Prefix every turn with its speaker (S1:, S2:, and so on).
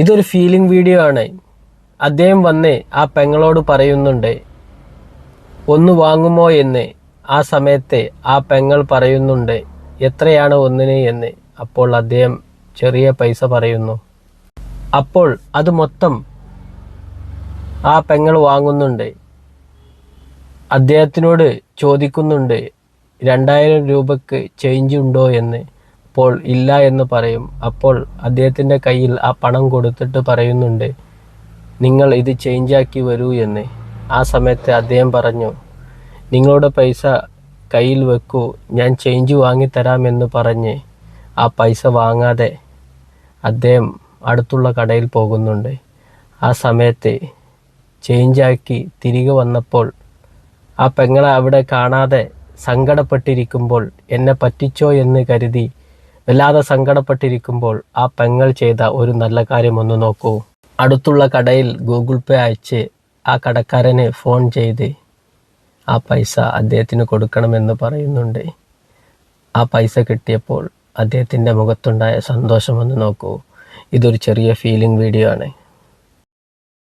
S1: ഇതൊരു feeling video ആണ്. അദ്ദേഹം വന്ന് ആ പെങ്ങളോട് പറയുന്നുണ്ട് ഒന്ന് വാങ്ങുമോ എന്ന്. ആ സമയത്ത് ആ പെങ്ങൾ പറയുന്നുണ്ട് എത്രയാണ് ഒന്നിന് എന്ന്. അപ്പോൾ അദ്ദേഹം ചെറിയ പൈസ പറയുന്നു. അപ്പോൾ അത് മൊത്തം ആ പെങ്ങൾ വാങ്ങുന്നുണ്ട്. അദ്ദേഹത്തിനോട് ചോദിക്കുന്നുണ്ട് 2000 രൂപയ്ക്ക് ചേഞ്ച് ഉണ്ടോ എന്ന്. അപ്പോൾ ഇല്ല എന്ന് പറയും. അപ്പോൾ അദ്ദേഹത്തിൻ്റെ കയ്യിൽ ആ പണം കൊടുത്തിട്ട് പറയുന്നുണ്ട് നിങ്ങൾ ഇത് ചേഞ്ചാക്കി വരൂ എന്ന്. ആ സമയത്ത് അദ്ദേഹം പറഞ്ഞു നിങ്ങളുടെ പൈസ കയ്യിൽ വെക്കൂ, ഞാൻ ചേഞ്ച് വാങ്ങിത്തരാമെന്ന് പറഞ്ഞ് ആ പൈസ വാങ്ങാതെ അദ്ദേഹം അടുത്തുള്ള കടയിൽ പോകുന്നുണ്ട്. ആ സമയത്ത് ചേഞ്ചാക്കി തിരികെ വന്നപ്പോൾ ആ പെങ്ങളെ അവിടെ കാണാതെ സങ്കടപ്പെട്ടിരിക്കുമ്പോൾ, എന്നെ പറ്റിച്ചോ എന്ന് കരുതി വല്ലാതെ സങ്കടപ്പെട്ടിരിക്കുമ്പോൾ ആ പെങ്ങൾ ചെയ്ത ഒരു നല്ല കാര്യം ഒന്ന് നോക്കൂ. അടുത്തുള്ള കടയിൽ ഗൂഗിൾ പേ അയച്ച് ആ കടക്കാരന് ഫോൺ ചെയ്ത് ആ പൈസ അദ്ദേഹത്തിന് കൊടുക്കണമെന്ന് പറയുന്നുണ്ട്. ആ പൈസ കിട്ടിയപ്പോൾ അദ്ദേഹത്തിൻ്റെ മുഖത്തുണ്ടായ സന്തോഷം ഒന്ന് നോക്കൂ. ഇതൊരു ചെറിയ ഫീലിംഗ് വീഡിയോ ആണ്.